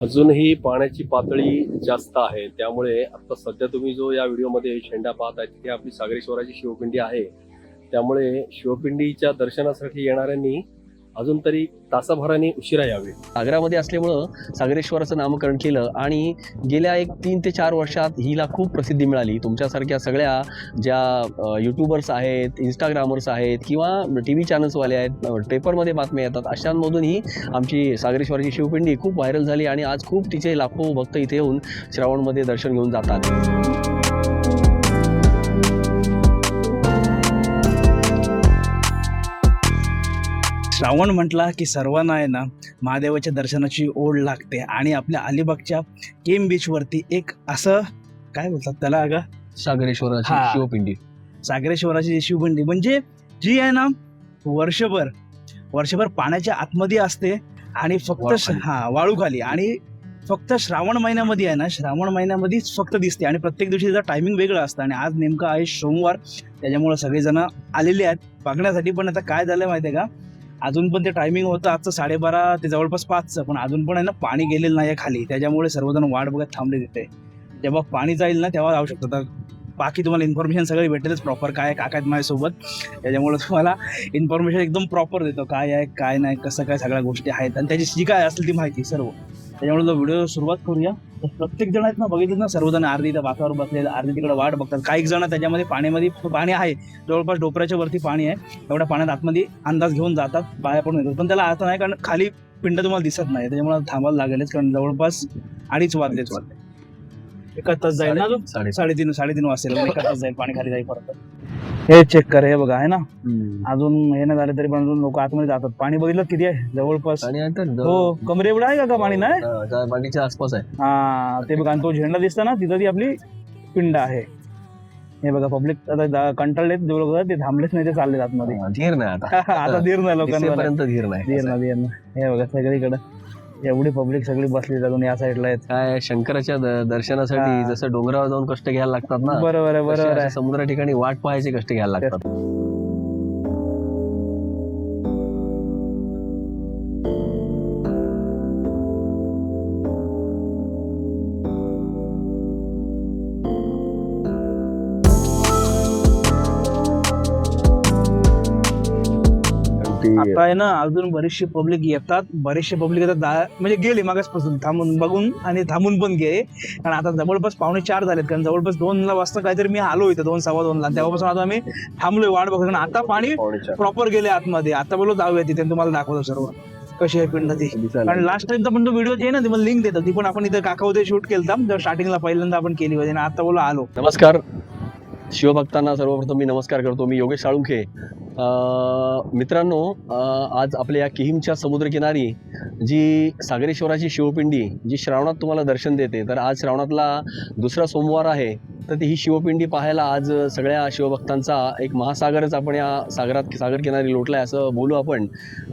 अजूनही पाण्याची पातळी जास्त आहे, त्यामुळे आता सध्या तुम्ही जो या व्हिडिओमध्ये शेंडा पाहताय तिथे आपली सागरेश्वराची शिवपिंडी आहे. त्यामुळे शिवपिंडीच्या दर्शनासाठी येणाऱ्यांनी अजून तरी तासाभराने उशिरा यावे. सागरामध्ये असल्यामुळं सागरेश्वराचं नामकरण केलं आणि गेल्या 3 ते 4 वर्षात हिला खूप प्रसिद्धी मिळाली. तुमच्यासारख्या सगळ्या ज्या यूट्यूबर्स आहेत, इंस्टाग्रामर्स आहेत किंवा TV चॅनल्सवाले आहेत, पेपरमध्ये बातम्या येतात, अशांमधून ही आमची सागरेश्वराची शिवपिंडी खूप व्हायरल झाली आणि आज खूप तिचे लाखो भक्त इथे येऊन श्रावणमध्ये दर्शन घेऊन जातात. श्रावण म्हटला की सर्वांना आहे ना महादेवाच्या दर्शनाची ओढ लागते आणि आपल्या अलिबागच्या केम बीचवरती एक असं काय बोलतात त्याला अगं सागरेश्वराची हा. शिवपिंडी सागरेश्वराची शिवपिंडी म्हणजे जी आहे ना वर्षभर पाण्याच्या आतमध्ये असते आणि फक्त वाळूखाली. वाळूखाली आणि फक्त श्रावण महिन्यामध्ये आहे ना श्रावण महिन्यामध्येच फक्त दिसते आणि प्रत्येक दिवशी त्याचं टायमिंग वेगळं असतं आणि आज नेमकं आहे सोमवार. त्याच्यामुळे सगळेजण आलेले आहेत बघण्यासाठी. पण आता काय झालं माहिती आहे का, अजून पण ते टायमिंग होतं आजचं 12:30 ते जवळपास 5चं, पण अजून पण आहे ना पाणी गेलेलं नाही आहे खाली. त्याच्यामुळे सर्वजण वाट बघत थांबले तिथे. जेव्हा पाणी जाईल ना तेव्हा जाऊ शकतो. तर बाकी तुम्हाला इन्फॉर्मेशन सगळी भेटेलच प्रॉपर, काय काका आहेत माझ्यासोबत, त्याच्यामुळे तुम्हाला इन्फॉर्मेशन एकदम प्रॉपर देतो, काय आहे काय नाही कसं काय सगळ्या गोष्टी आहेत आणि त्याची जी काय असेल ती माहिती सर्व. त्याच्यामुळे जो व्हिडिओ सुरुवात करूया. तर प्रत्येक जण आहेत ना बघितलं ना, सर्वजण अर्धी इथं बाकावर बसले, अर्धी तिकडे वाट बघतात. काही जण त्याच्यामध्ये पाणी आहे, जवळपास डोपऱ्याच्या वरती पाणी आहे, एवढ्या पाण्यात आतमध्ये अंदाज घेऊन जातात, पाया पडून येतात. पण त्याला आता नाही, कारण खाली पिंड तुम्हाला दिसत नाही, त्याच्यामुळे थांबायला लागेलच, कारण जवळपास 2:30 वाजलेच. 1 तास जाईल ना, 3:30 वाजतील, 1 तास जाईल पाणी खाली जाईल परत. हे चेक कर, हे बघा आहे ना, अजून हे नाही झाले तरी पण अजून लोक आतमध्ये जातात. पाणी बघितलं किती आहे जवळपास, हो कमरे एवढं आहे का पाणी नाही, पाणीच्या आसपास आहे. हा ते बघा, आणि तो झेंडा दिसतो ना तिथं ती आपली पिंड आहे. हे बघा पब्लिक आता कंटाळलेत, जो लोक ते थांबलेच नाही, ते चालले आतमध्ये. धीर नाही आता आता धीर नाही लोकांना, धीर नाही. हे बघा सगळीकडे एवढी पब्लिक सगळी बसली अजून या साईडला आहेत. काय शंकराच्या दर्शनासाठी जसं डोंगरावर जाऊन कष्ट घ्यायला लागतात ना, बरोबर आहे बरोबर आहे. समुद्रा ठिकाणी वाट पाहायचे कष्ट घ्यायला लागतात. आता आहे ना अजून बरेचसे पब्लिक येतात, म्हणजे गेले मागासपासून थांबून बघून आणि थांबून पण गेले. कारण आता जवळपास 3:45 झालेत, कारण जवळपास 2 वाजता काहीतरी मी आलो इथं, 2, 2:15 तेव्हापासून आता आम्ही थांबलोय वाट बघून. आता पाणी प्रॉपर गेले आतमध्ये. आता बोललो जाऊया तिथे, तुम्हाला दाखवतो सर्व कशी आहे पिंड ती. कारण लास्ट टाइमचा पण तो व्हिडिओ जे आहे ना, ती मला लिंक देतात, ती पण आपण इथं काका होते शूट केलं स्टार्टिंगला, पहिल्यांदा आपण केली होती. आणि आता बोलो आलो. नमस्कार शिवभक्तांना, सर्वप्रथम मी नमस्कार करतो. मी योगेश साळुंखे. मित्रांनो, आज आपल्या या किहीमच्या समुद्रकिनारी जी सागरेश्वराची शिवपिंडी जी श्रावणात तुम्हाला दर्शन देते, तर आज श्रावणातला 2रा सोमवार आहे, तर ही शिवपिंडी पाहायला आज सगळ्या शिवभक्तांचा एक महासागरच आपण या सागर किनारी लोटलाय असं बोलू आपण.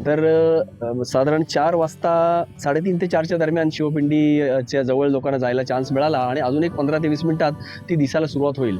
तर साधारण 4 वाजता 3:30 ते 4च्या दरम्यान शिवपिंडीच्या जवळ लोकांना जायला चान्स मिळाला आणि अजून एक 15 ते 20 मिनिटात ती दिसायला सुरुवात होईल.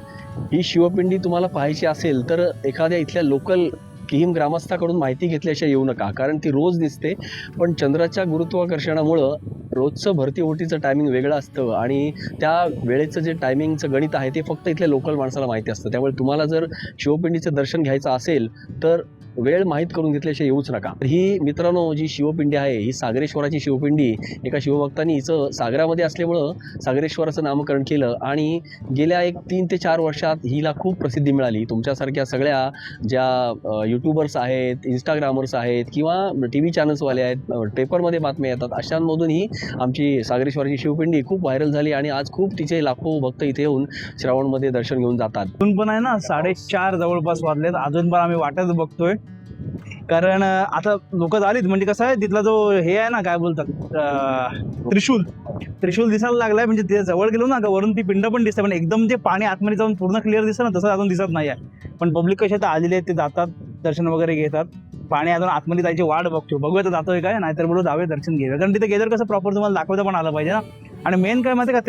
ही शिवपिंडी तुम्हाला पाहायची असेल तर एखाद्या इथल्या लोकल किहीम ग्रामस्थाकडून माहिती घेतल्याशिवाय येऊ नका, कारण ती रोज दिसते, पण चंद्राच्या गुरुत्वाकर्षणामुळं रोजचं भरती ओटीचं टायमिंग वेगळं असतं आणि त्या वेळेचं जे टायमिंगचं गणित आहे ते फक्त इथल्या लोकल माणसाला माहिती असतं. त्यामुळे तुम्हाला जर शिवपिंडीचं दर्शन घ्यायचं असेल तर वेळ माहीत करून घेतल्याशिवाय येऊच नका. ही मित्रांनो जी शिवपिंडी आहे ही सागरेश्वराची शिवपिंडी. एका शिवभक्तांनी हिचं सागरामध्ये असल्यामुळं सागरेश्वराचं नामकरण केलं आणि गेल्या 3 ते 4 वर्षात हिला खूप प्रसिद्धी मिळाली. तुमच्यासारख्या सगळ्या ज्या यूट्यूबर्स आहेत, इंस्टाग्रामर्स आहेत किंवा TV चॅनल्सवाले आहेत, पेपरमध्ये बातम्या येतात, अशांमधून ही आमची सागरेश्वराची शिवपिंडी खूप व्हायरल झाली आणि आज खूप तिचे लाखो भक्त इथे येऊन श्रावणमध्ये दर्शन घेऊन जातात. अजून पण आहे ना 4:30 जवळपास वाजलेत, अजून पण आम्ही वाटच बघतोय. कारण आता लोक झालीत, म्हणजे कसं आहे तिथला जो हे आहे ना काय बोलतात त्रिशूल दिसायला लागलाय. म्हणजे ते जवळ गेलो ना वरून ती पिंड पण दिसते, पण एकदम ते पाणी आतमध्ये जाऊन पूर्ण क्लिअर दिसतं ना तसं अजून दिसत नाही आहे. पण पब्लिक कशी आता आलेले आहेत, ते जातात दर्शन वगैरे घेतात. पाणी अजून आतमध्ये जायची वाट बघतो, बघूया तर जातोय काय, नाहीतर बोलू जावे दर्शन घेऊया. कारण तिथे गेल्यावर कसं प्रॉपर तुम्हाला दाखवता पण आलं पाहिजे ना. आणि मेन काय माहिती का,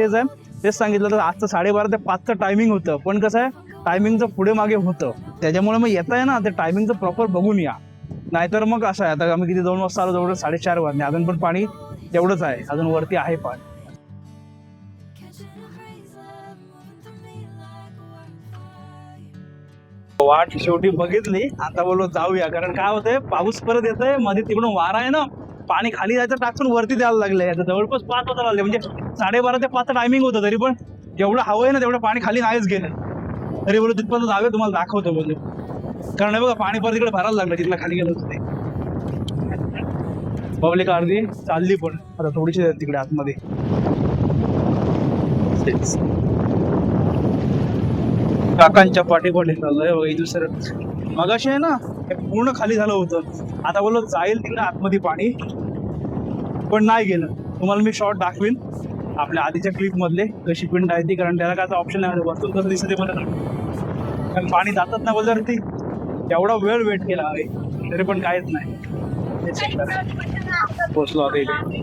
तेच सांगितलं तर आजचं 12:30 ते 5चं टायमिंग होतं, पण कसं आहे टायमिंगचं पुढे मागे होतं, त्याच्यामुळे मग येत आहे ना ते टायमिंगचं प्रॉपर बघून या. नाहीतर मग असं आहे, आता आम्ही किती 2 वाजता आलो, जवळ 4:30 वाजले, अजून पण पाणी तेवढंच आहे, अजून वरती आहे पाणी. वाट शेवटी बघितली, आता बोललो जाऊया, कारण काय होतंय पाऊस परत येतोय, मध्ये तिकडून वारा आहे ना, पाणी खाली जायचं टाकून वरती द्यायला लागलंय. आता जवळपास 5 वाजता लागले, म्हणजे 12:30 ते 5 टायमिंग होतं, तरी पण जेवढं हवं आहे ना तेवढं पाणी खाली नाहीच गेलं. तरी बोलू तिथपर्यंत जाऊया, तुम्हाला दाखवतो बोललो, कारण हे बघा पाणी परत इकडे भरायला लागलं जिथला खाली गेलं होतं ते. पब्लिक अर्धी चालली पण आता थोडीशी तिकडे आतमध्ये. काकांच्या पाठीपाठी चाललंय दुसरं. मगाशी आहे ना हे पूर्ण खाली झालं होतं, आता बोललो जाईल तिकडे आतमध्ये पाणी, पण नाही गेलं. तुम्हाला मी शॉर्ट दाखवीन आपल्या आधीच्या क्लिप मधले कशी पिंड आहे ती, कारण त्याला काय ऑप्शन नाही, वरतून कसं दिसते मला, कारण पाणी जातात ना बोलल्यावर ती एवढा वेळ वेट केला आहे तरी पण काहीच नाही. पोचलो आता इथे.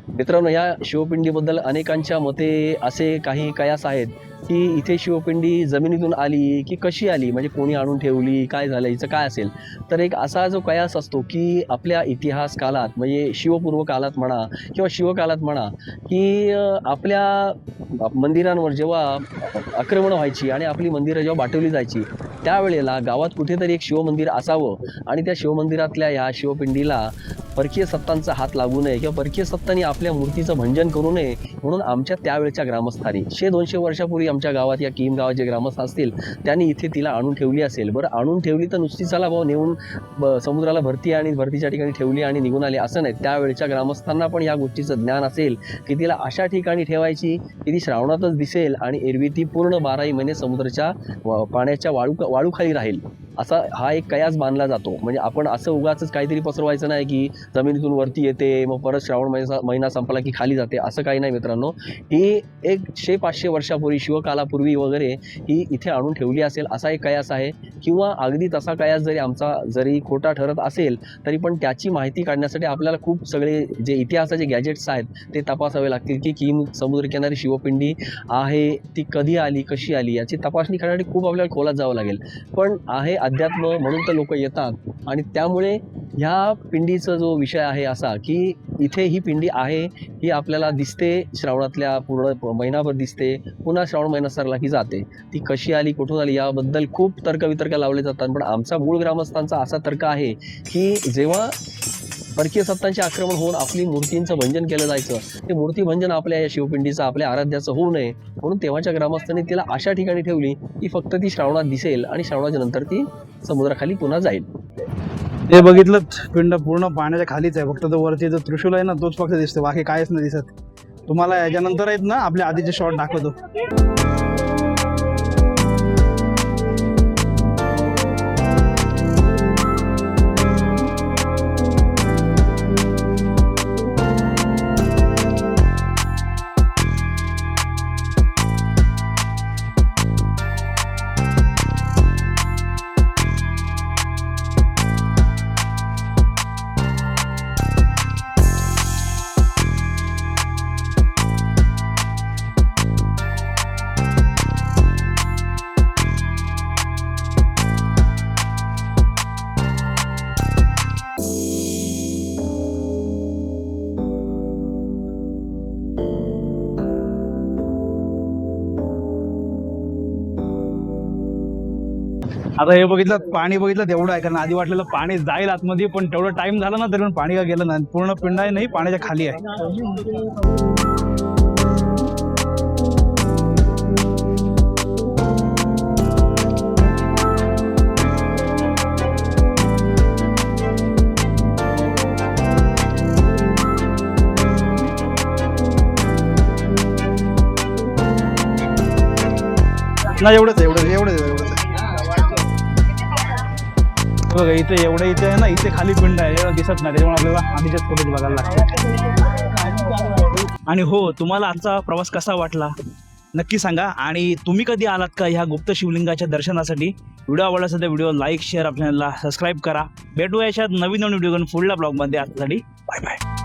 मित्रांनो, या शिवपिंडीबद्दल अनेकांच्या मते असे काही कयास आहेत की इथे शिवपिंडी जमिनीतून आली की कशी आली, म्हणजे कोणी आणून ठेवली, काय झालं, हिचं काय असेल. तर एक असा जो कयास असतो की आपल्या इतिहास काळात, म्हणजे शिवपूर्व काळात म्हणा किंवा शिवकाळात म्हणा, की आपल्या मंदिरांवर जेव्हा आक्रमण व्हायची आणि आपली मंदिरं जेव्हा बाटवली जायची, त्यावेळेला गावात कुठेतरी एक शिवमंदिर असावं आणि त्या शिवमंदिरातल्या ह्या शिवपिंडीला परकीय सत्तांचा हात लागू नये किंवा परकीय सत्तांनी आपल्या मूर्तीचं भंजन करू नये म्हणून आमच्या त्यावेळच्या ग्रामस्थांनी 100-200 वर्षापूर्वी आमच्या गावात या किहीम गावात जे ग्रामस्थ असतील त्यांनी इथे तिला आणून ठेवली असेल. बरं, आणून ठेवली तर नुसती चला भाऊ नेऊन समुद्राला भरती आणि भरतीच्या ठिकाणी ठेवली आणि निघून आली असं नाही. त्यावेळच्या ग्रामस्थांना पण या गोष्टीचं ज्ञान असेल की तिला अशा ठिकाणी ठेवायची की ती श्रावणातच दिसेल आणि एरवी ती पूर्ण 12 महिने समुद्राच्या पाण्याच्या वाळूखाली राहील, असा हा एक कयास बांधला जातो. म्हणजे आपण असं उगाच काहीतरी पसरवायचं नाही की जमिनीतून वरती येते मग परत श्रावण महिना संपला की खाली जाते, असं काही नाही मित्रांनो. ही 100-500 वर्षापूर्वी शिवकालापूर्वी वगैरे ही इथे आणून ठेवली असेल असा एक कयास आहे. किंवा अगदी तसा कयास जरी खोटा ठरत असेल तरी पण त्याची माहिती काढण्यासाठी आपल्याला खूप सगळे जे इतिहासाचे गॅजेट्स आहेत ते तपासावे लागतील की किहीम समुद्रकिनारी शिवपिंडी आहे ती कधी आली, कशी आली, याची तपासणी करण्यासाठी खूप आपल्याला खोलात जावं लागेल. पण आहे अध्यात्म म्हणून तर लोक येतात आणि त्यामुळे ह्या पिंडीचा जो विषय आहे असा की इथे ही पिंडी आहे ही आपल्याला दिसते, श्रावणातल्या पूर्ण महिनाभर दिसते, पुन्हा श्रावण महिना सरला की जाते. ती कशी आली, कुठून आली याबद्दल खूप तर्कवितर्क लावले जातात. पण आमचा मूळ ग्रामस्थांचा असा तर्क आहे की जेव्हा परकीय सत्तांचे आक्रमण होऊन आपली मूर्तींचं भंजन केलं जायचं, ते मूर्ती भंजन आपल्या या शिवपिंडीचं, आपल्या आराध्याचं होऊ नये म्हणून तेव्हाच्या ग्रामस्थांनी तिला अशा ठिकाणी ठेवली की फक्त ती श्रावणात दिसेल आणि श्रावणाच्या नंतर ती समुद्राखाली पुन्हा जाईल. ते बघितलं पिंड पूर्ण पाण्याच्या खालीच आहे, फक्त तो वरती जो त्रिशूल आहे ना तोच फक्त दिसतो, बाकी काहीच नाही दिसत. तुम्हाला याच्यानंतर आहेत ना आपल्या आधीचे शॉट दाखवतो. आता हे बघितलं पाणी बघितलं तेवढं आहे, कारण आधी वाटलेलं पाणी जाईल आतमध्ये, पण तेवढं टाइम झाला ना तरी पण पाणी का गेलं नाही. पूर्ण पिंड आहे नाही पाण्याच्या खाली आहे. नाही एवढंच बघा इथे एवढं इथे आहे ना, इथे खाली पिंड आहे, दिसत नाही, त्यामुळे आपल्याला आधीच्याच फोटोज बघायला लागतात. आणि हो, तुम्हाला आजचा प्रवास कसा वाटला नक्की सांगा. आणि तुम्ही कधी आलात का ह्या गुप्त शिवलिंगाच्या दर्शनासाठी? व्हिडिओ आवडला असेल तर व्हिडिओ लाईक, शेअर, आपल्याला सबस्क्राईब करा. भेटूया अशात नवीन व्हिडिओ घेऊन पुढल्या ब्लॉगमध्ये. आजसाठी बाय बाय.